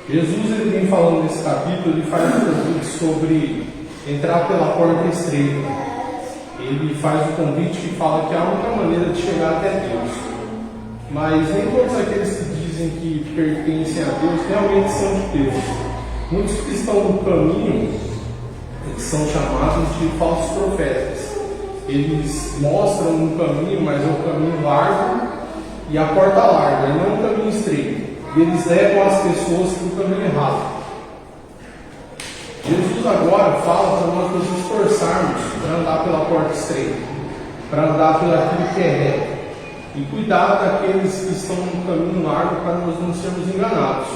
Jesus ele vem falando nesse capítulo, ele faz um convite sobre entrar pela porta estreita. Ele faz um convite que fala que há uma maneira de chegar até Deus. Mas nem todos aqueles que dizem que pertencem a Deus realmente são de Deus. Muitos que estão no caminho, eles são chamados de falsos profetas. Eles mostram um caminho, mas é um caminho largo e a porta larga, não é um caminho estreito. E eles levam as pessoas para o caminho errado. Jesus agora fala para nós nos esforçarmos para andar pela porta estreita, para andar pelo aquilo que é reto, e cuidar daqueles que estão no caminho largo para nós não sermos enganados.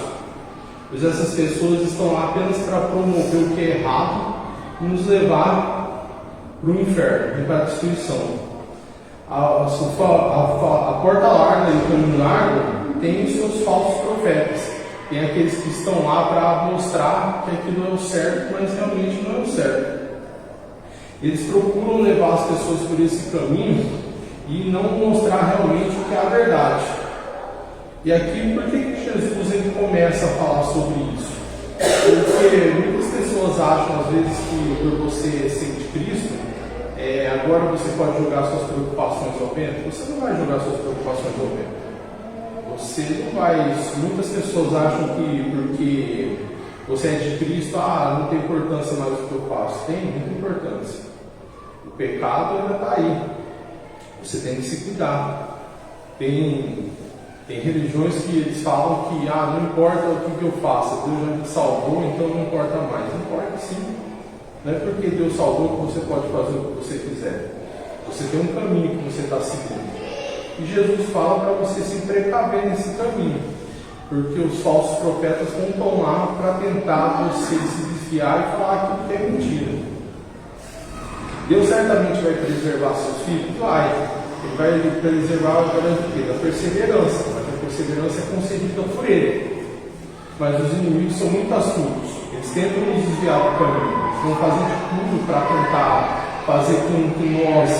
Pois essas pessoas estão lá apenas para promover o que é errado e nos levar para o inferno e para a destruição. A porta larga e o caminho largo tem os seus falsos profetas. Tem aqueles que estão lá para mostrar que aquilo é o certo, mas realmente não é o certo. Eles procuram levar as pessoas por esse caminho e não mostrar realmente o que é a verdade. E aqui, por que Jesus ele começa a falar sobre isso? Porque muitas pessoas acham, às vezes, que por você ser de Cristo, agora você pode jogar suas preocupações ao vento. Você não vai jogar suas preocupações ao vento. Você não vai. Muitas pessoas acham que porque você é de Cristo, não tem importância mais o que eu faço. Tem muita importância. O pecado ainda está aí. Você tem que se cuidar. Tem religiões que eles falam que não importa o que eu faça, Deus já me salvou, então não importa mais. Não importa sim. Não é porque Deus salvou que você pode fazer o que você quiser. Você tem um caminho que você está seguindo. E Jesus fala para você se precaver nesse caminho, porque os falsos profetas não estão lá para tentar você se desviar e falar aquilo que é mentira. Deus certamente vai preservar seus filhos? Vai. Ele vai preservar o quê? Da perseverança, mas a perseverança é concedida por Ele. Mas os inimigos são muito astutos, eles tentam nos desviar do caminho, eles vão fazer de tudo para tentar fazer com que nós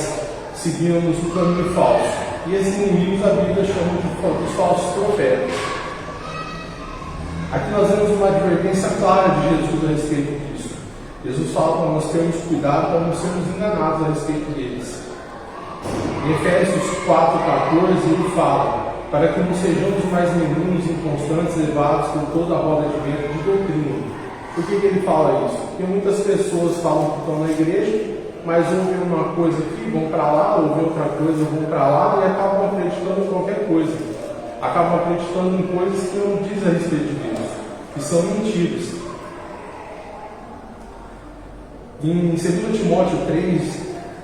seguimos o caminho falso. E esses inimigos a Bíblia chama de falsos profetas. Aqui nós vemos uma advertência clara de Jesus a respeito disso. Jesus fala para nós termos cuidado para não sermos enganados a respeito deles. Em Efésios 4,14 ele fala: para que não sejamos mais meninos inconstantes, levados por toda a roda de vento de doutrina. Por que ele fala isso? Porque muitas pessoas falam que estão na igreja, mas ouvem uma coisa aqui, vão para lá, ouvem outra coisa, vão para lá e acabam acreditando em qualquer coisa. Acabam acreditando em coisas que não diz a respeito de Deus, que são mentiras. Em 2 Timóteo 3,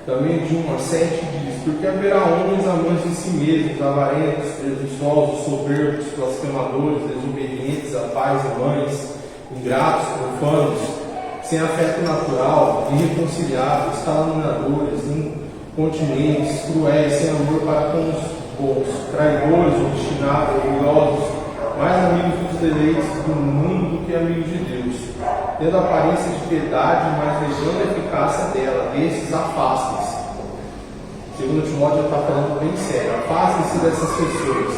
também de 1 a 7, diz: porque haverá homens amantes de si mesmos, avarentos, presunçosos, soberbos, blasfemadores, desobedientes a pais e mães, ingratos, profanos, sem afeto natural, irreconciliáveis, caluniadores, incontinentes, cruéis, sem amor para com os bons, traidores, obstinados, orgulhosos, mais amigos dos deleites do mundo do que amigos de Deus, tendo aparência de piedade, mas negando a eficácia dela. Desses afastem-se. 2 Timóteo está falando bem sério: afastem-se dessas pessoas,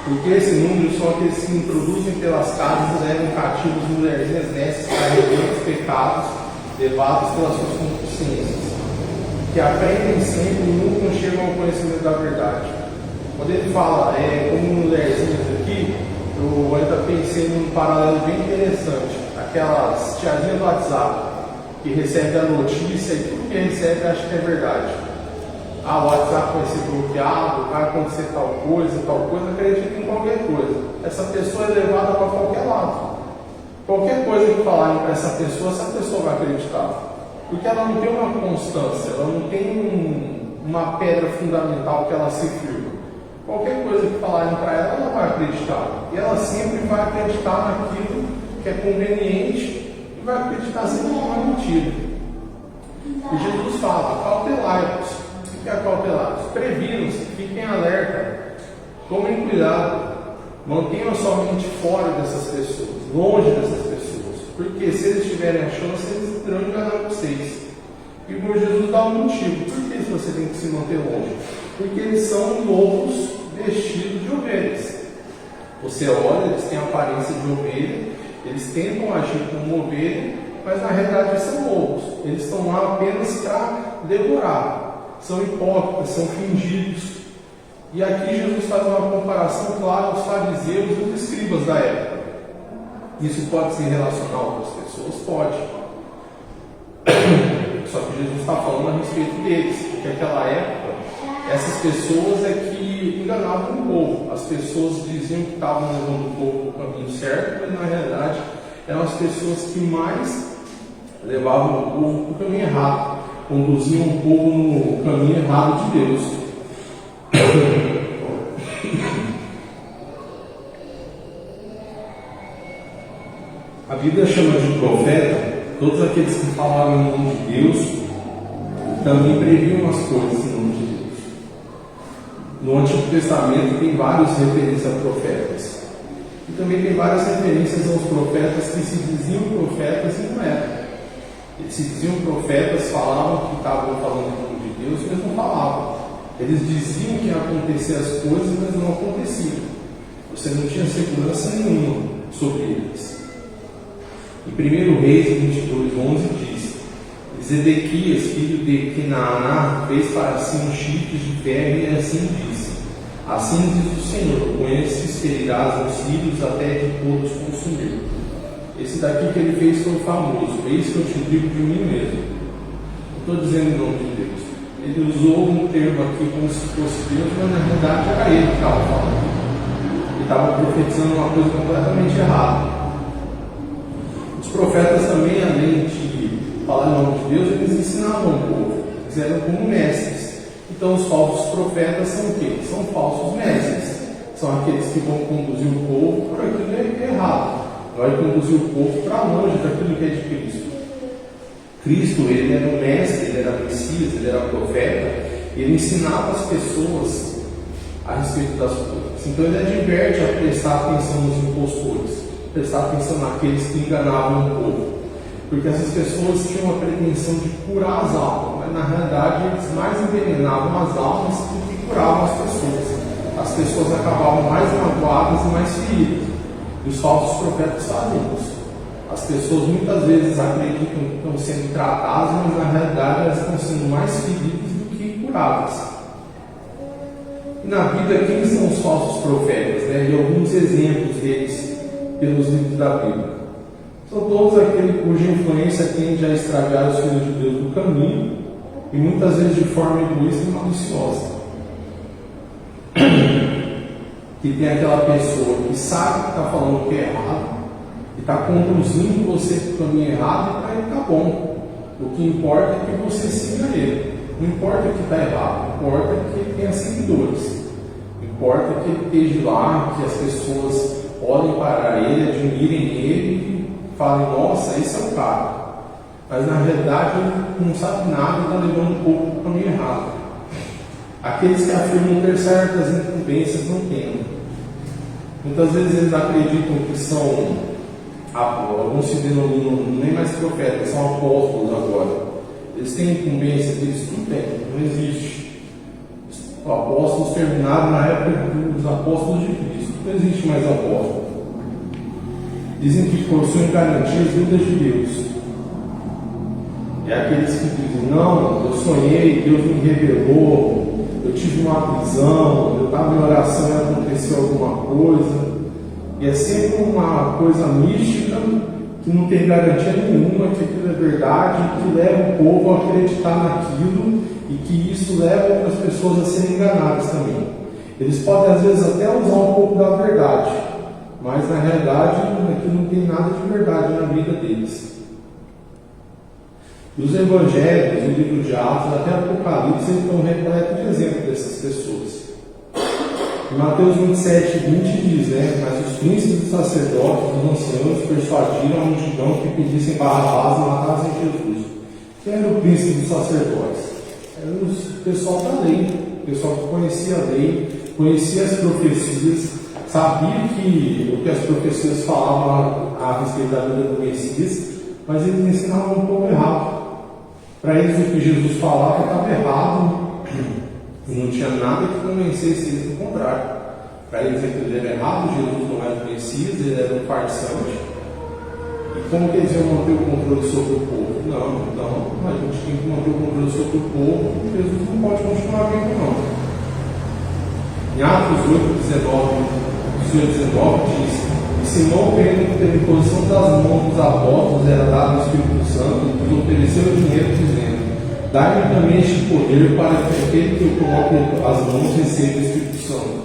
porque esse número são aqueles que introduzem pelas casas e levam cativos mulherzinhas nesses carregando os pecados levados pelas suas consciências, que aprendem sempre e nunca chegam ao conhecimento da verdade. Quando ele fala como mulherzinhas aqui, eu ainda pensei num paralelo bem interessante. Aquelas tiazinhas do WhatsApp que recebem a notícia e tudo que recebe acha que é verdade. O WhatsApp vai ser bloqueado, vai acontecer tal coisa, acredita em qualquer coisa. Essa pessoa é levada para qualquer lado. Qualquer coisa que falarem para essa pessoa vai acreditar. Porque ela não tem uma constância, ela não tem uma pedra fundamental que ela se firma. Qualquer coisa que falarem para ela, ela vai acreditar. E ela sempre vai acreditar naquilo que é conveniente e vai acreditar sempre numa mentira. E Jesus fala: cautelai-vos. O que é cautelai-vos? Previnam-se, fiquem alerta, tomem cuidado, mantenham a sua mente fora dessas pessoas, longe dessas pessoas, porque se eles tiverem a chance, eles irão enganar vocês. E por Jesus dá um motivo: por que você tem que se manter longe? Porque eles são lobos vestidos de ovelhas. Você olha, eles têm a aparência de ovelha, eles tentam agir como ovelha, mas na realidade são lobos. Eles estão lá apenas para devorar. São hipócritas, são fingidos. E aqui Jesus faz uma comparação clara aos fariseus e os escribas da época. Isso pode se relacionar a outras pessoas? Pode. Só que Jesus está falando a respeito deles, porque naquela época, essas pessoas é que enganavam o povo. As pessoas diziam que estavam levando o povo para o caminho certo, mas na realidade eram as pessoas que mais levavam o povo para o caminho errado, conduziam o povo no caminho errado de Deus. A Bíblia chama de profeta todos aqueles que falavam em nome de Deus, também previam as coisas em nome de Deus. No Antigo Testamento tem várias referências a profetas. E também tem várias referências aos profetas que se diziam profetas e não eram. Eles se diziam profetas, falavam que estavam falando em nome de Deus, mas não falavam. Eles diziam que ia acontecer as coisas, mas não aconteciam. Você não tinha segurança nenhuma sobre eles. Em 1 Reis 22:11 diz: Zedequias, filho de Quinaaná, fez para si um chifre de ferro e assim disse: Assim diz o Senhor, com esses ferirás os filhos até que todos consumir. Esse daqui que ele fez foi famoso: eis que eu te digo de mim mesmo. Não estou dizendo em nome de Deus. Ele usou um termo aqui como se fosse Deus, mas na verdade era ele que estava falando. Ele estava profetizando uma coisa completamente errada. Os profetas também, além de falar em nome de Deus, eles ensinavam o povo. Eles eram como mestres. Então os falsos profetas são o quê? São falsos mestres. São aqueles que vão conduzir o povo para aquilo que é errado. Vai conduzir o povo para longe daquilo que é de Cristo. Cristo, ele era um mestre, ele era Messias, ele era profeta, ele ensinava as pessoas a respeito das coisas. Então ele adverte a prestar atenção nos impostores, prestar atenção naqueles que enganavam o povo, porque essas pessoas tinham a pretensão de curar as almas, mas na realidade eles mais envenenavam as almas do que curavam as pessoas. As pessoas acabavam mais magoadas e mais feridas, e os falsos profetas fazem isso. As pessoas muitas vezes acreditam que estão sendo tratadas, mas na realidade elas estão sendo mais feridas do que curadas. E na Bíblia, quem são os falsos profetas? E alguns exemplos deles pelos livros da Bíblia. São todos aqueles cuja influência tende a estragar os filhos de Deus do caminho, e muitas vezes de forma egoísta e maliciosa. Que tem aquela pessoa que sabe que está falando o que é errado, e está conduzindo você para o caminho errado, e para ele está bom. O que importa é que você siga ele. Não importa que está errado, importa que ele tenha seguidores. Importa que ele esteja lá, que as pessoas olhem para ele, admirem ele e falem: nossa, esse é o cara. Mas na realidade ele não sabe nada e está levando um pouco para o caminho errado. Aqueles que afirmam ter certas incumbências não têm. Muitas vezes eles acreditam que são, alguns se denominam nem mais profetas, são apóstolos agora. Eles têm incumbência deles? Não tem, não existe. Os apóstolos terminaram na época dos apóstolos de Cristo. Não existe mais apóstolo. Dizem que possuem garantias vindas de Deus. É aqueles que dizem: não, eu sonhei, Deus me revelou, eu tive uma visão, eu estava em oração e aconteceu alguma coisa. E é sempre uma coisa mística, que não tem garantia nenhuma que aquilo é verdade, que leva o povo a acreditar naquilo e que isso leva outras pessoas a serem enganadas também. Eles podem às vezes até usar um pouco da verdade, mas na realidade aquilo não tem nada de verdade na vida deles. E os evangelhos, o livro de Atos, até Apocalipse, estão repletos de exemplos dessas pessoas. Em Mateus 27:20 diz, mas os príncipes dos sacerdotes, dos anciãos, persuadiram a multidão que pedissem Barrabás e matassem Jesus. Quem era o príncipe dos sacerdotes? Era o pessoal da lei, o pessoal que conhecia a lei, conhecia as profecias, sabia que o que as profecias falavam a respeito da vida do Messias, mas eles ensinavam um pouco errado. Para eles o que Jesus falava estava errado, e não tinha nada que convencesse eles do contrário. Para eles entenderam errado, Jesus não era o Messias, ele era um farsante. E como que eles iam manter o controle sobre o povo? Não, então a gente tem que manter o controle sobre o povo, Jesus não pode continuar vivo não. Em Atos 8:19 diz: e Simão, vendo que pela imposição das mãos dos apóstolos era dado o Espírito Santo, nos ofereceu dinheiro dizendo: dai-me também este poder para que aquele que eu coloque as mãos receba o Espírito Santo.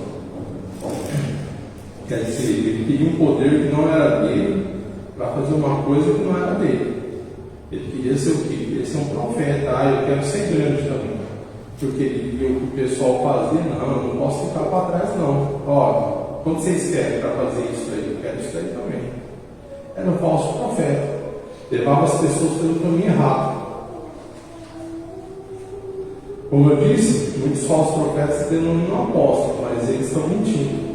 Quer dizer, ele queria um poder que não era dele para fazer uma coisa que não era dele. Ele queria ser o quê? Ele queria ser um profeta. Eu quero ser grande também. Porque ele viu o que o pessoal fazia. Não, eu não posso ficar para trás não. Ó, quando vocês querem para fazer isso aí? Eu quero isso aí também. Era um falso profeta. Levava as pessoas pelo caminho errado. Como eu disse, muitos falsos profetas se denominam apóstolos, mas eles estão mentindo.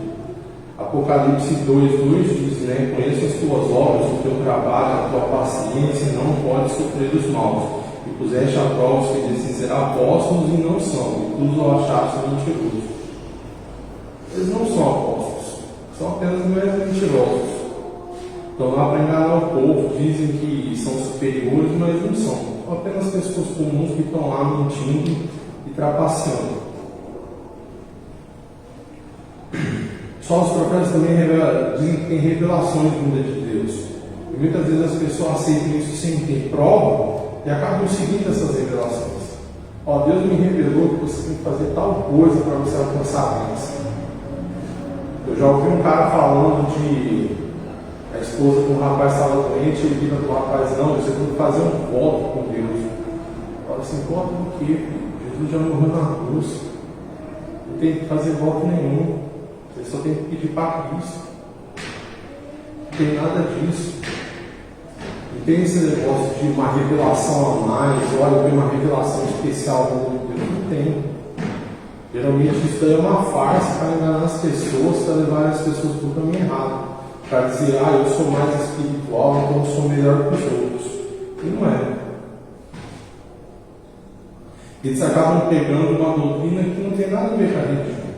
Apocalipse 2:2 diz, né? Conheço as tuas obras, o teu trabalho, a tua paciência, e não podes sofrer os maus. E puseste a prova os que dizem ser apóstolos e não são, e tu os achaste mentirosos. Eles não são apóstolos, são apenas mentirosos. Estão lá para enganar o povo, dizem que são superiores, mas não são. São apenas pessoas comuns que estão lá mentindo e trapaceando. Só os profetas também dizem que tem revelações vindas de Deus. E muitas vezes as pessoas aceitam isso sem ter prova e acabam seguindo essas revelações. Ó, Deus me revelou que você tem que fazer tal coisa para você alcançar a bênção. Eu já ouvi um cara falando de a esposa de um rapaz estava doente, ele vira para o rapaz: não, você tem que fazer um voto com Deus. Fala assim: voto do quê? Jesus já morreu na cruz. Não tem que fazer voto nenhum. Você só tem que pedir para Cristo. Não tem nada disso. Não tem esse negócio de uma revelação a mais. Olha, eu tenho uma revelação especial do Deus. Não tem. Geralmente isso aí é uma farsa para enganar as pessoas, para levar as pessoas para o caminho errado. Para dizer: eu sou mais espiritual, então eu sou melhor que os outros. E não é. Eles acabam pegando uma doutrina que não tem nada a ver com a religião.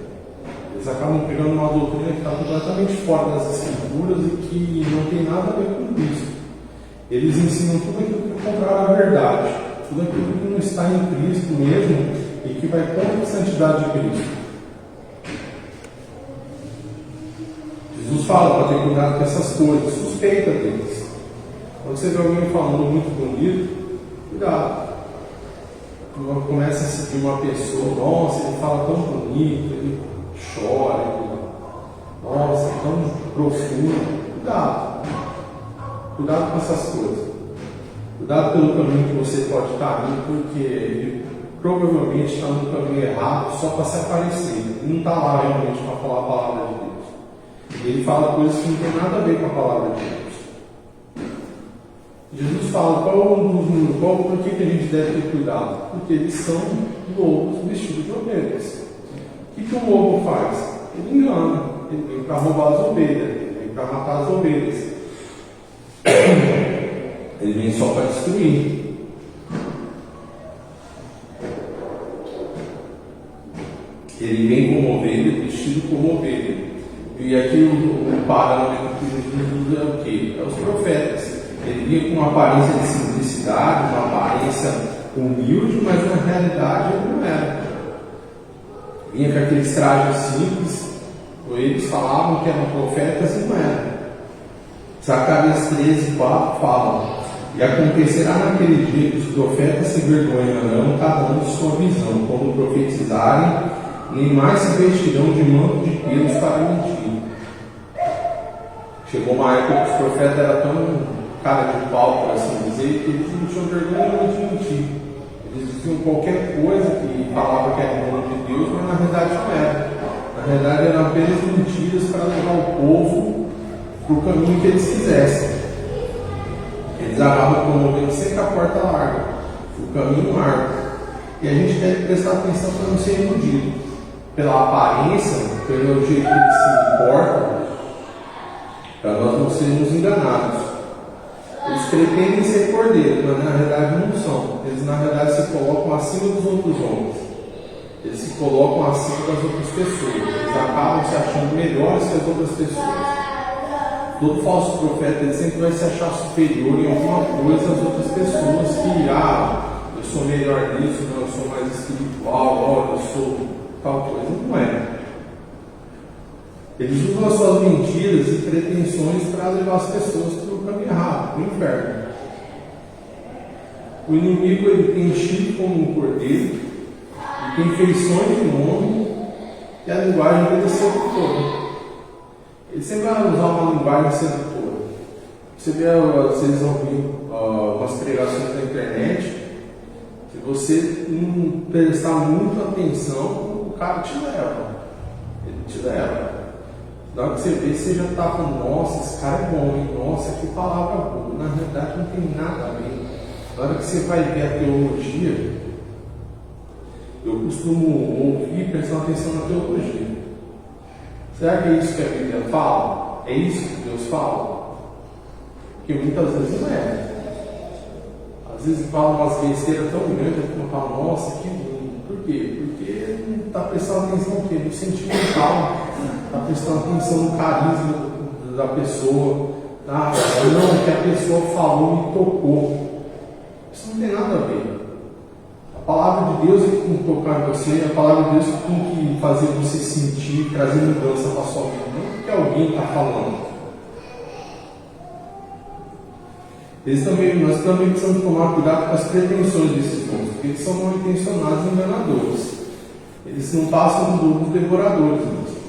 Eles acabam pegando uma doutrina que está completamente fora das Escrituras e que não tem nada a ver com Cristo. Eles ensinam tudo aquilo que é contrário à verdade, tudo aquilo que não está em Cristo mesmo e que vai contra a santidade de Cristo. Jesus fala para ter cuidado com essas coisas, suspeita deles. Quando você vê alguém falando muito bonito, cuidado. Quando começa a seguir uma pessoa: nossa, ele fala tão bonito, ele chora, nossa, é tão profundo. Cuidado. Cuidado com essas coisas. Cuidado pelo caminho que você pode estar indo, porque ele provavelmente está no caminho errado só para se aparecer. Ele não está lá realmente para falar a palavra de Deus. Ele fala coisas que não tem nada a ver com a palavra de Deus. Jesus fala por que a gente deve ter cuidado? Porque eles são lobos vestidos de ovelhas. O que um lobo faz? Ele engana. Ele vem para roubar as ovelhas, ele vem para matar as ovelhas. Ele vem só para destruir. Ele vem como ovelha, vestido como ovelha. E aqui o parâmetro que Jesus usa é o quê? É os profetas. Ele vinha com uma aparência de simplicidade, uma aparência humilde, mas na realidade ele não era. Vinha com aqueles trajes simples, eles falavam que eram profetas e não eram. Zacarias 13:4 fala: e acontecerá naquele dia que os profetas se vergonharão, cada um de sua visão, quando profetizarem, nem mais se vestirão de manto de pelos para mentir. Chegou uma época que os profetas eram tão cara de pau, por assim dizer, que eles não tinham vergonha de mentir. Eles diziam qualquer coisa que falava que era em nome de Deus, mas na verdade não era. Na verdade eram apenas mentiras para levar o povo para o caminho que eles quisessem. Eles acabam promovendo sempre a porta larga, o caminho largo. E a gente deve prestar atenção para não ser iludido pela aparência, pelo jeito que se importa, para nós não sermos enganados. Eles pretendem ser cordeiros, mas na verdade não são. Eles na verdade se colocam acima dos outros homens. Eles se colocam acima das outras pessoas. Eles acabam se achando melhores que as outras pessoas. Todo falso profeta ele sempre vai se achar superior em alguma coisa às outras pessoas que, eu sou melhor nisso, não, eu sou mais espiritual, eu sou tal coisa. Não é. Eles usam as suas mentiras e pretensões para levar as pessoas para o caminho errado, para o inferno. O inimigo ele tem chifre como um cordeiro, ele tem feições de um homem e a linguagem dele é sedutora. Ele sempre vai usar uma linguagem sedutora. Você vê, vocês vão ouvir umas pregações na internet, se você não prestar muita atenção, o cara te leva. Ele te leva. Na hora que você vê, você já está falando, nossa, esse cara é bom, hein? Nossa, que palavra boa. Na realidade não tem nada a ver. Na hora que você vai ver a teologia, eu costumo ouvir e prestar atenção na teologia. Será que é isso que a Bíblia fala? É isso que Deus fala? Porque muitas vezes não é. Às vezes fala umas besteiras tão grandes que eu falo, nossa, que lindo. Por quê? Porque não está prestando atenção no quê? No sentimental. Está prestando atenção no carisma da pessoa. Não, o que a pessoa falou me tocou. Isso não tem nada a ver. A palavra de Deus é que tem que tocar em você, a palavra de Deus é que tem que fazer você sentir, trazer mudança para a sua vida, não o que alguém está falando. Nós também precisamos tomar cuidado com as pretensões desses homens, porque eles são mal intencionados e enganadores. Eles não passam do lobos devoradores mesmo.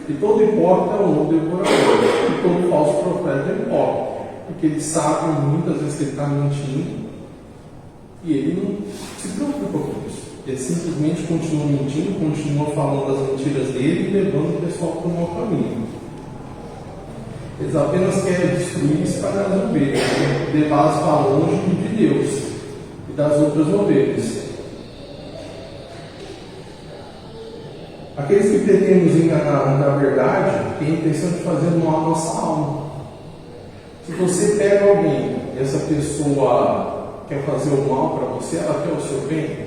E todo hipócrita é um lobo devorador, e todo falso profeta é hipócrita, porque eles sabem muitas vezes que ele está mentindo. E ele não se preocupa com isso. Ele simplesmente continua mentindo, continua falando das mentiras dele e levando o pessoal para o mau caminho. Eles apenas querem destruir e espalhar as ovelhas, levá-las para longe de Deus e das outras ovelhas. Aqueles que pretendem nos enganar contra a verdade têm a intenção de fazer mal à nossa alma. Se você pega alguém e essa pessoa quer fazer o mal para você, ela quer o seu bem.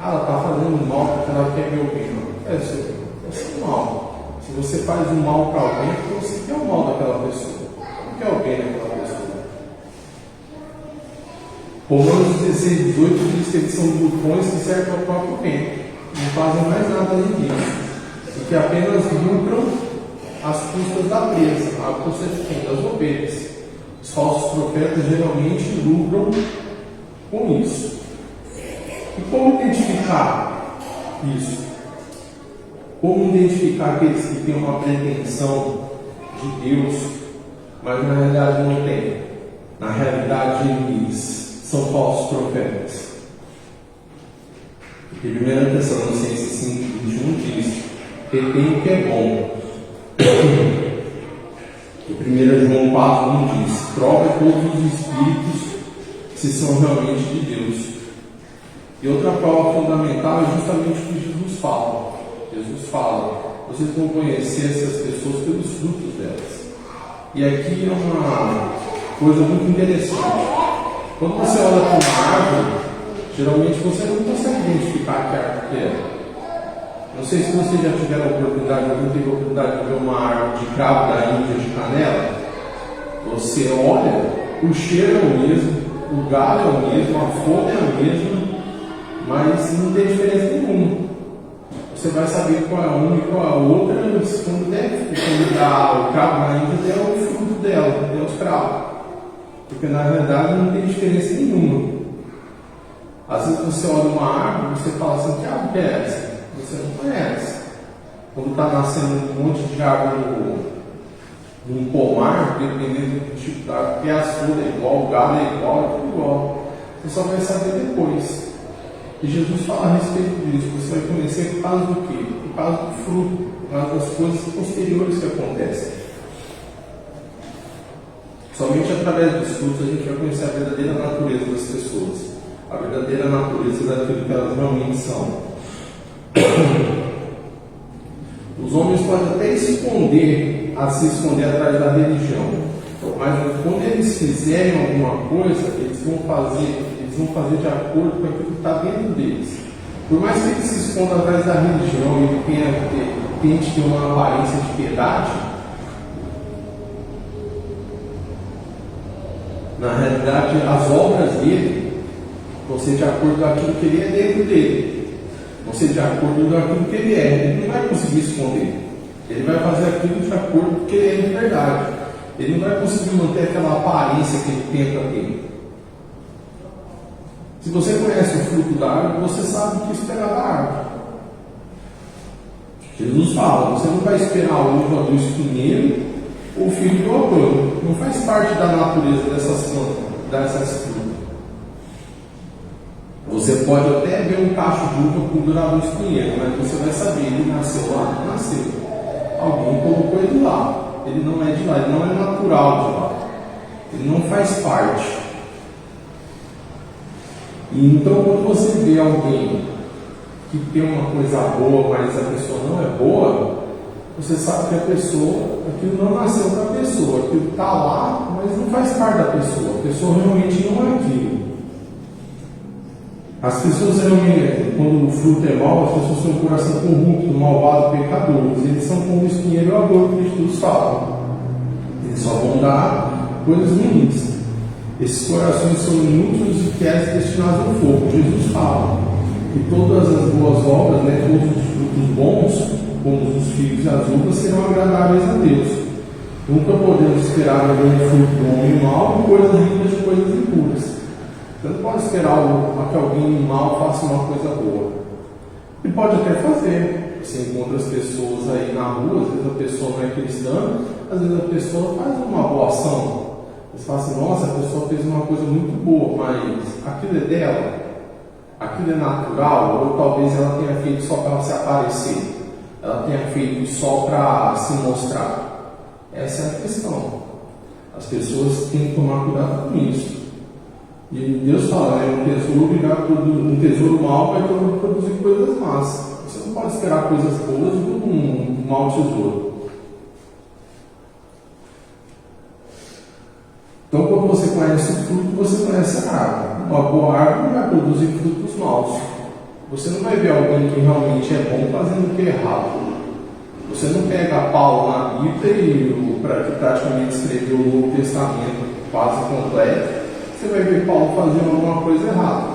Ela está fazendo mal porque ela quer ver o bem. Não quer o seu bem, quer o seu mal. Se você faz o mal para alguém, é porque você quer o mal daquela pessoa, não quer o bem daquela pessoa. Romanos 16, 18 diz que eles são glutões que servem ao próprio bem, não fazem mais nada além disso, e que apenas lucram às custas da presa, à custa de quem? Das ovelhas. Os falsos profetas geralmente lucram com isso. E como identificar isso? Como identificar aqueles que têm uma pretensão de Deus, mas na realidade não têm? Na realidade eles são falsos profetas. Porque 1 Tessalonicenses 5, 21 diz: retém o que é bom. E 1 João 4, 1 diz: prova todos os espíritos se são realmente de Deus. E outra prova fundamental é justamente o que Jesus fala. Jesus fala: vocês vão conhecer essas pessoas pelos frutos delas. E aqui é uma coisa muito interessante. Quando você olha para uma árvore, geralmente você não consegue identificar que árvore que é. Não sei se vocês já tiveram a oportunidade, alguém teve a oportunidade de ver uma árvore de cravo da Índia de canela. Você olha, o cheiro é o mesmo, o galho é o mesmo, a folha é a mesma, mas não tem diferença nenhuma. Você vai saber qual é uma e qual é a outra quando dá o cravo na Índia, é o fruto dela, é os cravos. Porque na verdade não tem diferença nenhuma. Às vezes você olha uma árvore e você fala assim: que árvore é essa? Você não conhece. Quando está nascendo um monte de árvore num pomar, dependendo do tipo da árvore, que a folha é igual, o galho é igual, é tudo igual. Você só vai saber depois. E Jesus fala a respeito disso. Você vai conhecer por causa do quê? Por causa do fruto, por causa das coisas posteriores que acontecem. Somente através dos frutos a gente vai conhecer a verdadeira natureza das pessoas, a verdadeira natureza daquilo que elas realmente são. Os homens podem até se esconder atrás da religião, mas quando eles fizerem alguma coisa, eles vão fazer de acordo com aquilo que está dentro deles. Por mais que ele se esconda atrás da religião e ele tente ter uma aparência de piedade, na realidade as obras dele vão ser de acordo com aquilo que ele é dentro dele, vão ser de acordo com aquilo que ele é. Ele não vai conseguir esconder, ele vai fazer aquilo de acordo com o que ele é de verdade. Ele não vai conseguir manter aquela aparência que ele tenta ter. Se você conhece o fruto da árvore, você sabe o que esperar da árvore. Jesus fala, você não vai esperar a uva do espinheiro ou o filho do ouro. Não faz parte da natureza dessas plantas, dessas frutas. Você pode até ver um cacho de uva pendurado no espinheiro, mas você vai saber, ele nasceu lá? Não nasceu. Alguém colocou ele lá. Ele não é de lá, ele não é natural de lá. Ele não faz parte. E então, quando você vê alguém que tem uma coisa boa, mas a pessoa não é boa, você sabe que a pessoa, aquilo não nasceu para a pessoa, aquilo está lá, mas não faz parte da pessoa. A pessoa realmente não é aquilo. As pessoas realmente, quando o fruto é mau, as pessoas têm um coração corrupto, malvado, pecadores. Eles são como o espinheiro e o agouro que Jesus fala. Eles só vão dar coisas ruins. Esses corações são inúteis e queres destinados ao fogo. Jesus fala que todas as boas obras, todos os frutos bons, como os figos e as uvas, serão agradáveis a Deus. Nunca podemos esperar algum fruto bom e mau, coisas limpas e coisas impuras. Você não pode esperar que alguém mal faça uma coisa boa. Ele pode até fazer. Você encontra as pessoas aí na rua, às vezes a pessoa não é cristã, às vezes a pessoa faz uma boa ação. Você fala assim, nossa, a pessoa fez uma coisa muito boa, mas aquilo é dela? Aquilo é natural? Ou talvez ela tenha feito só para se aparecer? Ela tenha feito só para se mostrar? Essa é a questão. As pessoas têm que tomar cuidado com isso. E Deus fala, um tesouro mau vai produzir coisas más. Você não pode esperar coisas boas de um mau tesouro. Então, quando você conhece o fruto, você conhece a árvore. Uma boa árvore vai produzir frutos maus. Você não vai ver alguém que realmente é bom fazendo o que é errado. Você não pega Paulo na Bíblia que praticamente escreveu o Novo Testamento quase completo. Você vai ver Paulo fazendo alguma coisa errada.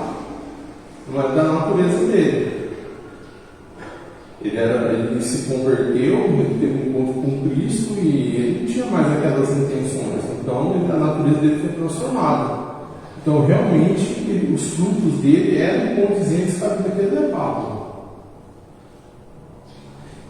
Não é da natureza dele. Ele se converteu, ele teve um encontro com Cristo e ele não tinha mais aquelas intenções. Então, a natureza dele foi transformada. Então, realmente, os frutos dele eram condizentes com a vida que ele levava.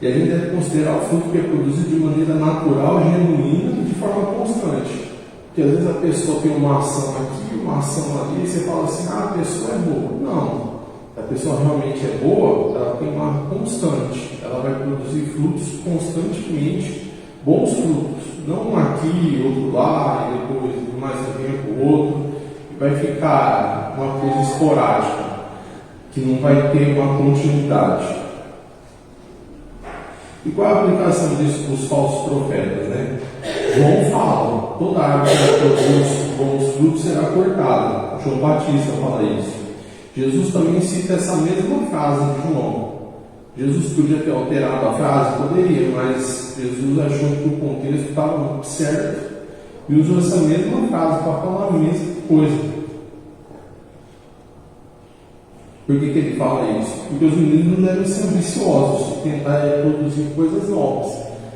E a gente deve considerar o fruto que é produzido de maneira natural, genuína e de forma constante. Porque às vezes a pessoa tem uma ação aqui, uma ação ali, e você fala assim, a pessoa é boa. Não. Se a pessoa realmente é boa, ela tem uma constante. Ela vai produzir frutos constantemente, bons frutos. Não um aqui, outro lá, e depois mais um tempo outro. E vai ficar uma coisa esporádica, que não vai ter uma continuidade. E qual é a aplicação disso para os falsos profetas, João fala, toda árvore que produz bons frutos será cortada. João Batista fala isso. Jesus também cita essa mesma frase de João. Jesus podia ter alterado a frase? Poderia, mas Jesus achou que o contexto estava certo e usou essa mesma frase para falar a mesma coisa. Por que ele fala isso? Porque os meninos não devem ser ambiciosos, tentar produzir coisas novas.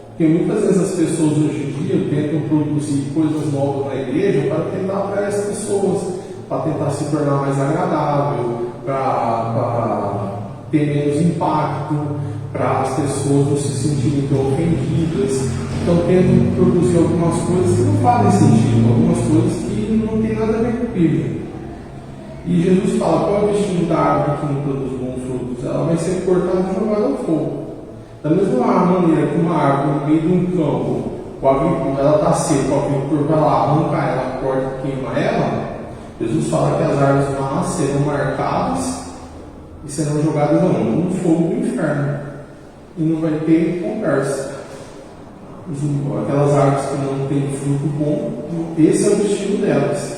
Porque muitas vezes as pessoas hoje em dia tentam produzir coisas novas na igreja para tentar atrair as pessoas, para tentar se tornar mais agradável, para ter menos impacto, para as pessoas não se sentirem tão ofendidas. Então tentam produzir algumas coisas que não fazem sentido, algumas coisas que não tem nada a ver com a Bíblia. E Jesus fala, qual é o destino da árvore que não produz bons frutos? Ela vai ser cortada e jogada ao fogo. Da mesma maneira que uma árvore no meio de um campo, o agricultor, ela está seca, o agricultor vai lá, arranca ela, corta e queima ela. Jesus fala que as árvores más serão marcadas e serão jogadas no fogo do inferno. E não vai ter conversa. Aquelas árvores que não têm fruto bom, esse é o destino delas.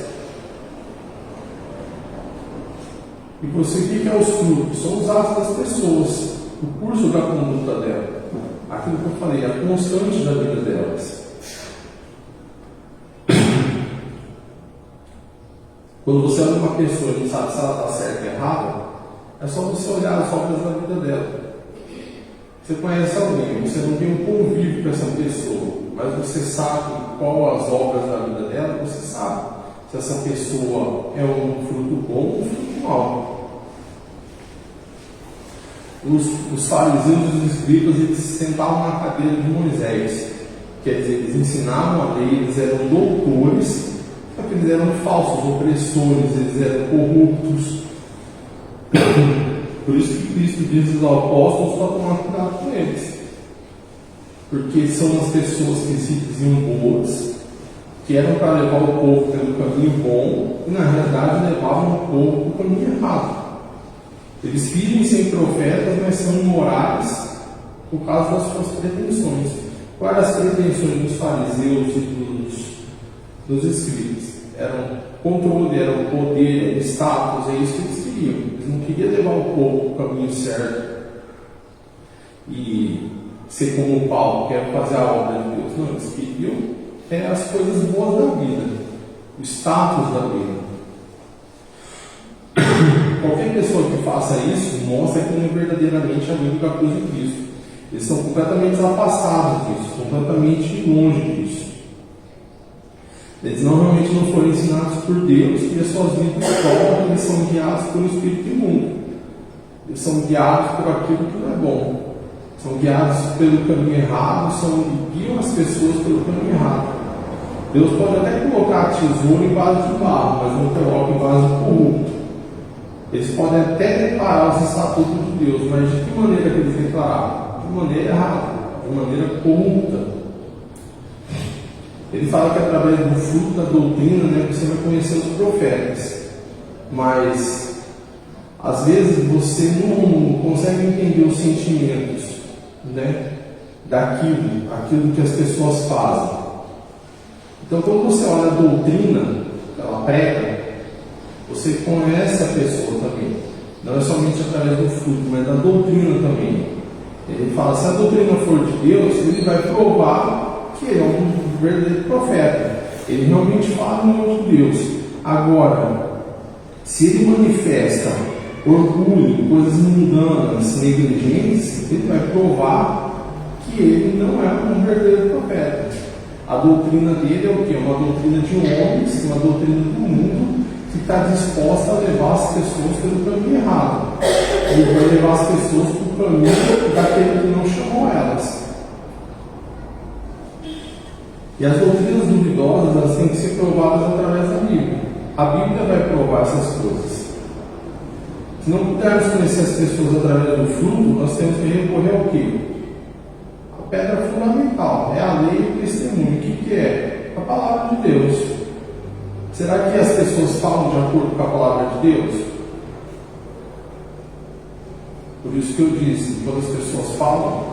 E você, o que é os frutos? São os atos das pessoas, o curso da conduta dela, aquilo que eu falei, a constante da vida delas. Quando você olha uma pessoa e não sabe se ela está certa ou errada, é só você olhar as obras da vida dela. Você conhece alguém, você não tem um convívio com essa pessoa, mas você sabe qual as obras da vida dela, você sabe se essa pessoa é um fruto bom ou um fruto mau. Os fariseus e os escribas, eles se sentavam na cadeira de Moisés, quer dizer, eles ensinavam a lei, eles eram doutores, só que eles eram falsos, opressores, eles eram corruptos. Por isso que Cristo diz aos apóstolos para tomar cuidado com eles, porque são as pessoas que se diziam boas, que eram para levar o povo pelo caminho bom, e na realidade levavam o povo pelo caminho errado. Eles fingem ser profetas, mas são imorais por causa das suas pretensões. Quais eram as pretensões dos fariseus e dos escribas? Eram controle, era o poder, era o status, é isso que eles queriam. Eles não queriam levar o povo para o caminho certo e ser como o Paulo, que era fazer a obra de Deus. Não, eles queriam as coisas boas da vida, o status da vida. Qualquer pessoa que faça isso mostra que não é verdadeiramente amigo da cruz de Cristo. Eles estão completamente afastados disso, completamente longe disso. Eles realmente não foram ensinados por Deus e as suas vidas próprias, eles são guiados pelo espírito imundo. Eles são guiados por aquilo que não é bom. São guiados pelo caminho errado, guiam as pessoas pelo caminho errado. Deus pode até colocar tesouro em vaso de barro, mas não coloca em vaso corrupto. Eles podem até declarar os estatutos de Deus, mas de que maneira que eles declararam? De maneira errada, de maneira corrupta. Ele fala que através do fruto da doutrina, você vai conhecer os profetas, mas às vezes você não consegue entender os sentimentos, aquilo que as pessoas fazem. Então, quando você olha a doutrina que ela prega, você conhece a pessoa também. Não é somente através do fruto, mas da doutrina também. Ele fala, se a doutrina for de Deus, ele vai provar que ele é um verdadeiro profeta. Ele realmente fala no nome de Deus. Agora, se ele manifesta orgulho, coisas mundanas, negligentes, ele vai provar que ele não é um verdadeiro profeta. A doutrina dele é o quê? Uma doutrina de homens, uma doutrina do mundo, que está disposta a levar as pessoas pelo caminho errado. Ele vai levar as pessoas para o caminho daquele que não chamou elas. E as doutrinas duvidosas, elas têm que ser provadas através da Bíblia. A Bíblia vai provar essas coisas. Se não pudermos conhecer as pessoas através do fruto, nós temos que recorrer ao quê? A pedra fundamental é a lei e o testemunho. O que é? A palavra de Deus. Será que as pessoas falam de acordo com a palavra de Deus? Por isso que eu disse, quando as pessoas falam,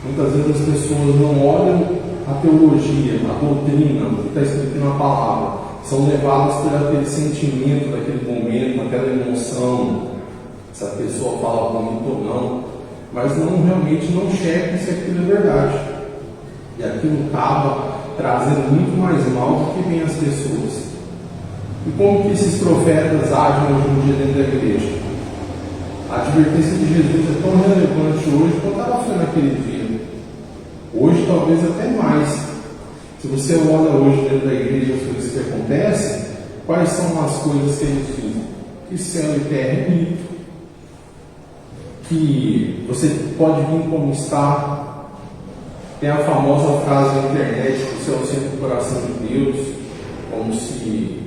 muitas vezes as pessoas não olham a teologia, a doutrina, o que está escrito na palavra. São levadas por aquele sentimento daquele momento, aquela emoção, se a pessoa fala bonito ou não, mas realmente não checam se aquilo é verdade. E aquilo acaba trazendo muito mais mal do que vem às pessoas. E como que esses profetas agem hoje em dia dentro da igreja? A advertência de Jesus é tão relevante hoje quanto ela foi naquele dia. Hoje talvez até mais. Se você olha hoje dentro da igreja as coisas que acontecem, quais são as coisas que eles dizem? Que céu e terra é mito, que você pode vir como está. Tem a famosa frase na internet que o céu é o centro do coração de Deus, como se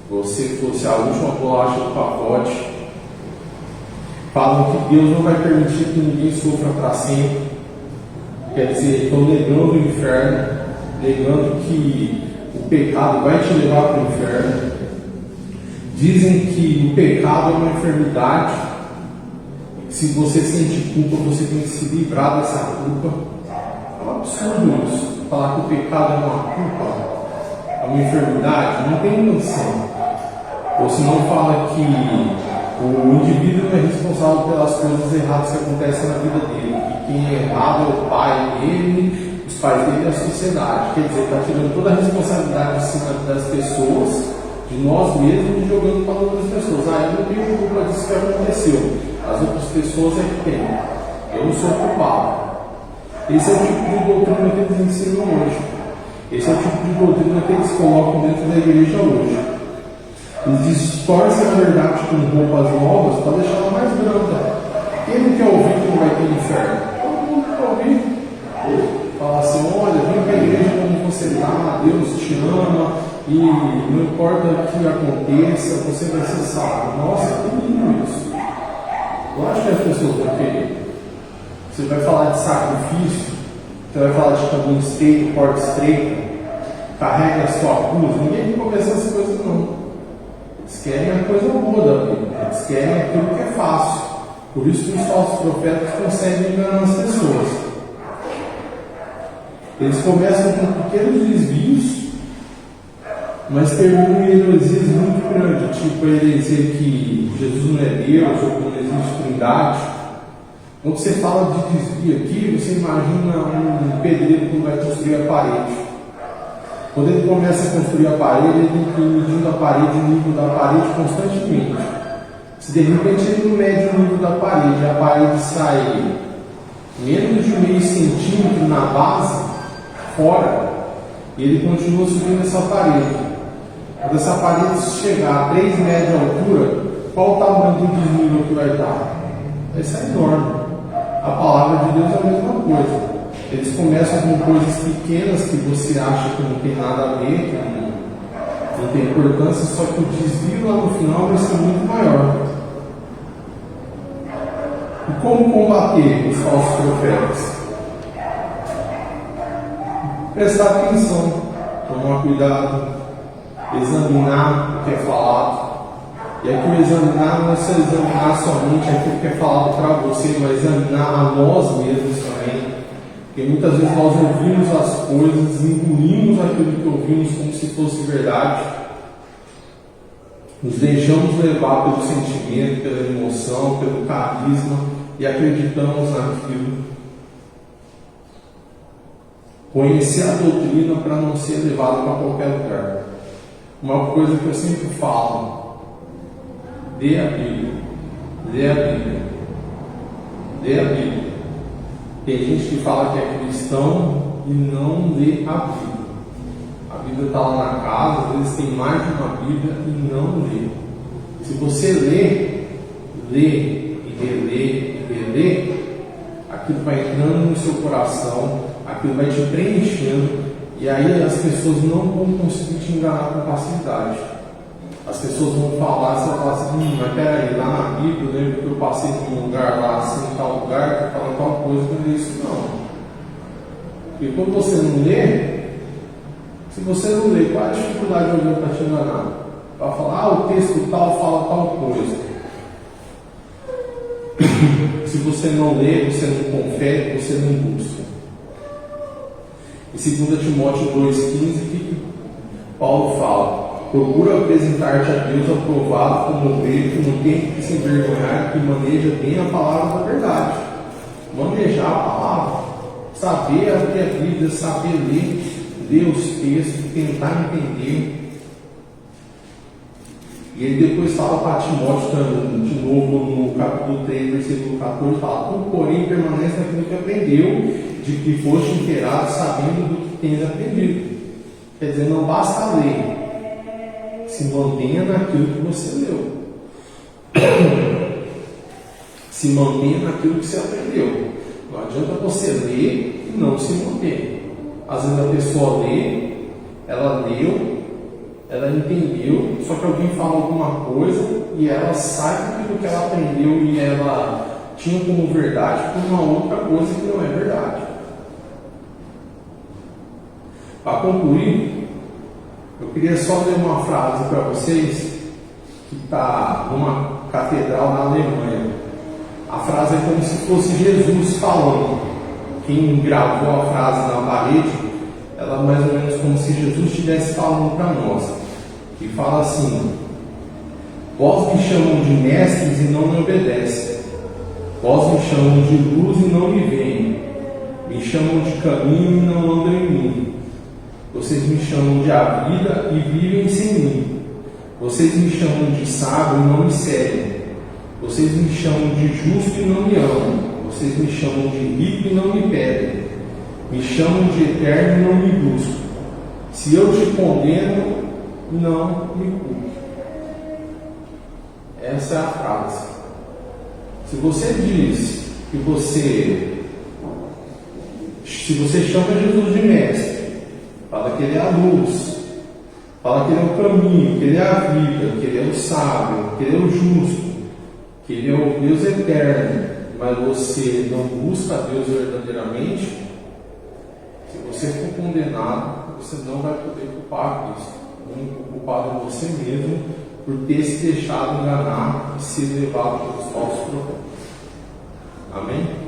você fosse a última bolacha do pacote. Falam que Deus não vai permitir que ninguém sofra para sempre. Quer dizer, estão negando o inferno, negando que o pecado vai te levar para o inferno. Dizem que o pecado é uma enfermidade. Se você sente culpa, você tem que se livrar dessa culpa. É um absurdo isso. Falar que o pecado é uma culpa, é uma enfermidade, não tem noção. Ou se não fala que o indivíduo não é responsável pelas coisas erradas que acontecem na vida dele, que quem é errado é o pai dele, os pais dele e a sociedade. Quer dizer, está tirando toda a responsabilidade de cima das pessoas, de nós mesmos, e jogando para outras pessoas. Eu não tenho culpa disso que aconteceu, as outras pessoas é que têm, eu não sou culpado. Esse é o tipo de doutrina que eles ensinam hoje. Esse é o tipo de doutrina que eles colocam dentro da igreja hoje. Eles distorcem a verdade com roupas novas para deixar ela mais branca. Quem não quer ouvir que não vai ter inferno? Todo mundo quer ouvir. Fala assim: olha, vem para a igreja como você está, Deus te ama, e não importa o que aconteça, você vai ser salvo. Nossa, que lindo isso. Eu acho que as pessoas vão querer. Você vai falar de sacrifício, você vai falar de caminho estreito, porta estreita, carrega a sua cruz. Ninguém vai começar essas coisas, não. Eles querem a coisa boa da Bíblia, eles querem aquilo que é fácil. Por isso que os falsos profetas conseguem enganar as pessoas. Eles começam com pequenos desvios, mas terminam em heresias muito grandes, tipo a heresia que Jesus não é Deus, ou que não existe trindade. Quando você fala de desvio aqui, você imagina um pedreiro que vai construir a parede. Quando ele começa a construir a parede, ele tem que ir medindo a parede, o nível da parede constantemente. Se de repente ele não mede o nível da parede, a parede sai menos de meio centímetro na base, fora, e ele continua subindo essa parede. Quando essa parede chegar a 3 metros de altura, qual o tamanho do desnível que vai dar? Vai ser enorme. A palavra de Deus é a mesma coisa. Eles começam com coisas pequenas que você acha que não tem nada a ver, que não tem importância, só que o desvio lá no final vai ser muito maior. E como combater os falsos profetas? Prestar atenção, tomar cuidado, examinar o que é falado. E aqui o examinar não é só examinar somente aquilo que é falado para você, mas examinar a nós mesmos também. Porque muitas vezes nós ouvimos as coisas, engolimos aquilo que ouvimos como se fosse verdade. Nos deixamos levar pelo sentimento, pela emoção, pelo carisma e acreditamos naquilo. Conhecer a doutrina para não ser levado para qualquer lugar. Uma coisa que eu sempre falo: lê a Bíblia, lê a Bíblia, lê a Bíblia. Tem gente que fala que é cristão e não lê a Bíblia. A Bíblia está lá na casa, às vezes tem mais de uma Bíblia e não lê. Se você lê e relê, aquilo vai entrando no seu coração, aquilo vai te preenchendo, e aí as pessoas não vão conseguir te enganar com facilidade. As pessoas vão falar, você vai falar assim: mas peraí, lá na Bíblia eu lembro que eu passei por um lugar lá, assim, em tal lugar, que fala tal coisa, não é isso não. E quando você não lê, se você não lê, qual é a dificuldade de alguém para te enganar? Para falar: o texto tal fala tal coisa. Se você não lê, você não confere, você não busca. Em 2 Timóteo 2,15, que Paulo fala: procura apresentar-te a Deus aprovado como ovelha que não tem que se envergonhar, que maneja bem a palavra da verdade. Manejar a palavra, saber abrir a Bíblia, saber ler os textos, tentar entender. E ele depois fala para Timóteo de novo no capítulo 3, versículo 14, fala: tu, porém, permanece naquilo que aprendeu, de que foste inteirado, sabendo do que tens aprendido. Quer dizer, não basta ler, se mantenha naquilo que você leu. Se mantenha naquilo que você aprendeu. Não adianta você ler e não se manter. Às vezes a pessoa lê, ela leu, ela entendeu, só que alguém fala alguma coisa e ela sai daquilo que ela aprendeu e ela tinha como verdade por uma outra coisa que não é verdade. Para concluir, eu queria só ler uma frase para vocês que está numa catedral na Alemanha. A frase é como se fosse Jesus falando. Quem gravou a frase na parede, ela é mais ou menos como se Jesus estivesse falando para nós. E fala assim: Vós me chamam de mestres e não me obedecem. Vós me chamam de luz e não me veem. Me chamam de caminho e não andam em mim. Vocês me chamam de a vida e vivem sem mim. Vocês me chamam de sábio e não me seguem. Vocês me chamam de justo e não me amam. Vocês me chamam de rico e não me pedem. Me chamam de eterno e não me buscam. Se eu te condeno, não me culpe. Essa é a frase. Se você diz que se você chama Jesus de mestre, fala que ele é a luz, fala que ele é o caminho, que ele é a vida, que ele é o sábio, que ele é o justo, que ele é o Deus eterno, mas você não busca a Deus verdadeiramente, se você for condenado, você não vai poder culpar Cristo. O único culpado é você mesmo por ter se deixado enganar e ser levado pelos falsos profetas. Amém?